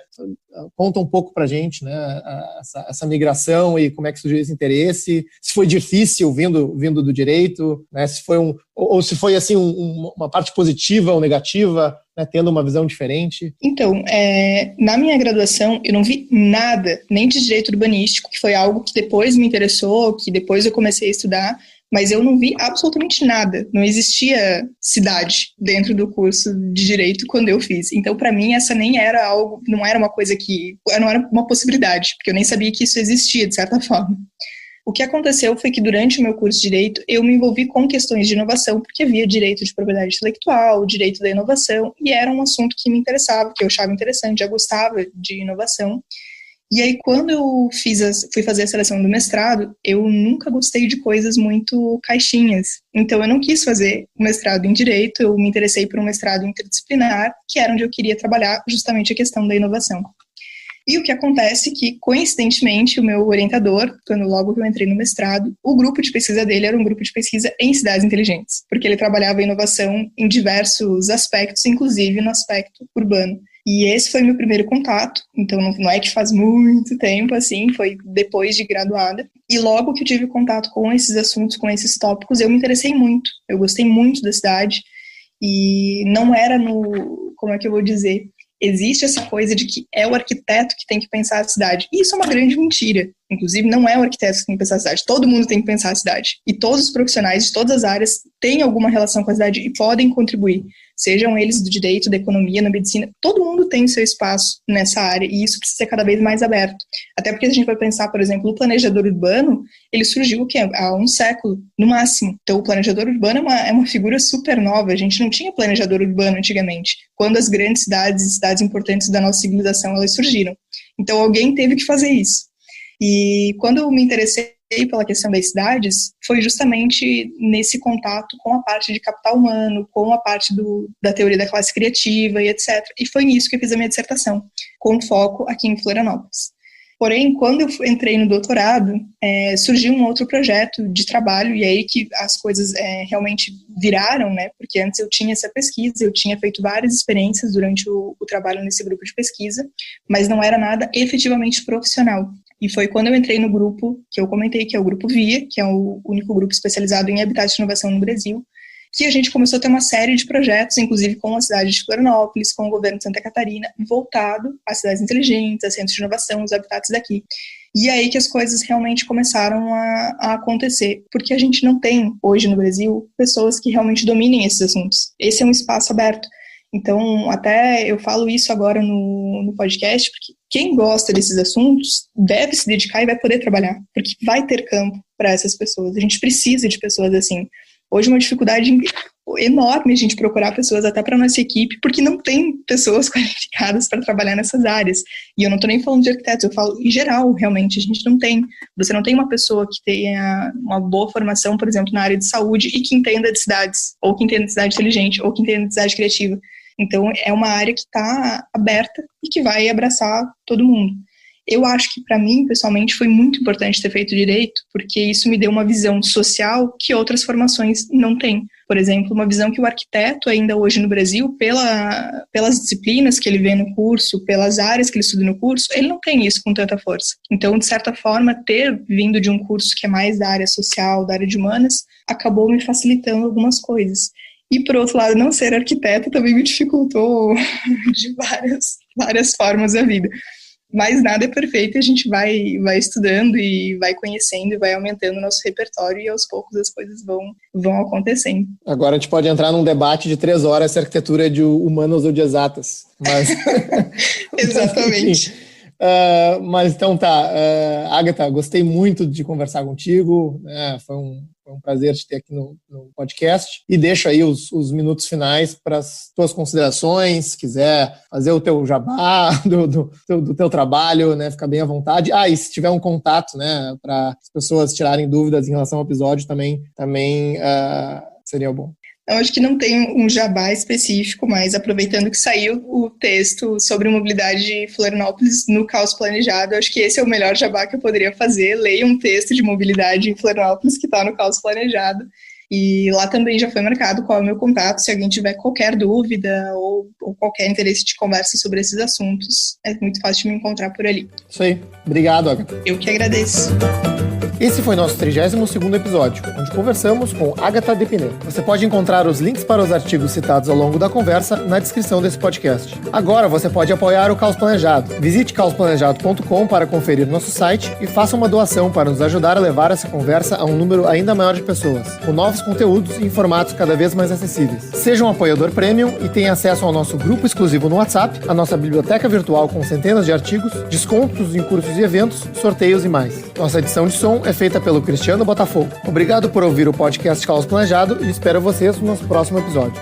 Conta um pouco para a gente, né, essa migração e como é que surgiu esse interesse, se foi difícil vindo do Direito, né, se foi ou se foi assim uma parte positiva ou negativa, né, tendo uma visão diferente. Então, na minha graduação eu não vi nada, nem de Direito Urbanístico, que foi algo que depois me interessou, que depois eu comecei a estudar, mas eu não vi absolutamente nada. Não existia cidade dentro do curso de Direito quando eu fiz. Então, para mim, essa nem era algo, não era uma coisa que, não era uma possibilidade, porque eu nem sabia que isso existia, de certa forma. O que aconteceu foi que durante o meu curso de Direito, eu me envolvi com questões de inovação, porque havia direito de propriedade intelectual, direito da inovação, e era um assunto que me interessava, que eu achava interessante, já gostava de inovação. E aí, quando eu fui fazer a seleção do mestrado, eu nunca gostei de coisas muito caixinhas. Então, eu não quis fazer o mestrado em Direito, eu me interessei por um mestrado interdisciplinar, que era onde eu queria trabalhar justamente a questão da inovação. E o que acontece é que, coincidentemente, o meu orientador, logo que eu entrei no mestrado, o grupo de pesquisa dele era um grupo de pesquisa em cidades inteligentes, porque ele trabalhava a inovação em diversos aspectos, inclusive no aspecto urbano. E esse foi meu primeiro contato, então não é que faz muito tempo, assim, foi depois de graduada. E logo que eu tive contato com esses assuntos, com esses tópicos, eu me interessei muito, eu gostei muito da cidade, e não era como é que eu vou dizer, existe essa coisa de que é o arquiteto que tem que pensar a cidade, e isso é uma grande mentira. Inclusive, não é o arquiteto que tem que pensar a cidade, todo mundo tem que pensar a cidade, e todos os profissionais de todas as áreas têm alguma relação com a cidade e podem contribuir, sejam eles do direito, da economia, na medicina, todo mundo tem seu espaço nessa área, e isso precisa ser cada vez mais aberto. Até porque se a gente vai pensar, por exemplo, o planejador urbano, ele surgiu o quê? Há um século, no máximo. Então, o planejador urbano é uma figura super nova, a gente não tinha planejador urbano antigamente, quando as grandes cidades e cidades importantes da nossa civilização, elas surgiram. Então, alguém teve que fazer isso. E quando eu me interessei pela questão das cidades, foi justamente nesse contato com a parte de capital humano, com a parte da teoria da classe criativa e etc. E foi nisso que eu fiz a minha dissertação, com foco aqui em Florianópolis. Porém, quando eu entrei no doutorado, surgiu um outro projeto de trabalho, e aí que as coisas realmente viraram, né? Porque antes eu tinha essa pesquisa, eu tinha feito várias experiências durante o trabalho nesse grupo de pesquisa, mas não era nada efetivamente profissional. E foi quando eu entrei no grupo que eu comentei, que é o Grupo VIA, que é o único grupo especializado em habitat e inovação no Brasil, que a gente começou a ter uma série de projetos, inclusive com a cidade de Florianópolis, com o governo de Santa Catarina, voltado às cidades inteligentes, a centros de inovação, os habitats daqui. E aí que as coisas realmente começaram a acontecer, porque a gente não tem, hoje no Brasil, pessoas que realmente dominem esses assuntos. Esse é um espaço aberto. Então, até eu falo isso agora no podcast, porque quem gosta desses assuntos deve se dedicar e vai poder trabalhar, porque vai ter campo para essas pessoas. A gente precisa de pessoas assim. Hoje, uma dificuldade enorme a gente procurar pessoas até para nossa equipe, porque não tem pessoas qualificadas para trabalhar nessas áreas. E eu não estou nem falando de arquitetos, eu falo em geral, realmente, a gente não tem. Você não tem uma pessoa que tenha uma boa formação, por exemplo, na área de saúde e que entenda de cidades, ou que entenda de cidade inteligente, ou que entenda de cidade criativa. Então, é uma área que está aberta e que vai abraçar todo mundo. Eu acho que, para mim, pessoalmente, foi muito importante ter feito direito, porque isso me deu uma visão social que outras formações não têm. Por exemplo, uma visão que o arquiteto, ainda hoje no Brasil, pelas disciplinas que ele vê no curso, pelas áreas que ele estuda no curso, ele não tem isso com tanta força. Então, de certa forma, ter vindo de um curso que é mais da área social, da área de humanas, acabou me facilitando algumas coisas. E, por outro lado, não ser arquiteto também me dificultou de várias formas a vida. Mas nada é perfeito e a gente vai estudando e vai conhecendo e vai aumentando o nosso repertório e aos poucos as coisas vão acontecendo. Agora a gente pode entrar num debate de 3 horas se a arquitetura é de humanas ou de exatas. Mas... Exatamente. Mas então tá, Agatha, gostei muito de conversar contigo, né? Foi um prazer te ter aqui no podcast e deixo aí os minutos finais para as tuas considerações, se quiser fazer o teu jabá do teu trabalho, né? Fica bem à vontade. E se tiver um contato, né, para as pessoas tirarem dúvidas em relação ao episódio também seria bom. Eu acho que não tem um jabá específico, mas aproveitando que saiu o texto sobre mobilidade de Florianópolis no Caos Planejado, acho que esse é o melhor jabá que eu poderia fazer. Leia um texto de mobilidade em Florianópolis que está no Caos Planejado. E lá também já foi marcado qual é o meu contato, se alguém tiver qualquer dúvida ou qualquer interesse de conversa sobre esses assuntos, é muito fácil de me encontrar por ali. Isso aí. Obrigado, Agatha. Eu que agradeço. Esse foi nosso 32º episódio, onde conversamos com Agatha Depiné. Você pode encontrar os links para os artigos citados ao longo da conversa na descrição desse podcast. Agora você pode apoiar o Caos Planejado. Visite caosplanejado.com para conferir nosso site e faça uma doação para nos ajudar a levar essa conversa a um número ainda maior de pessoas, com novos conteúdos em formatos cada vez mais acessíveis. Seja um apoiador premium e tenha acesso ao nosso grupo exclusivo no WhatsApp, a nossa biblioteca virtual com centenas de artigos, descontos em cursos e eventos, sorteios e mais. Nossa edição de som é feita pelo Cristiano Botafogo. Obrigado por ouvir o podcast Caos Planejado e espero vocês no nosso próximo episódio.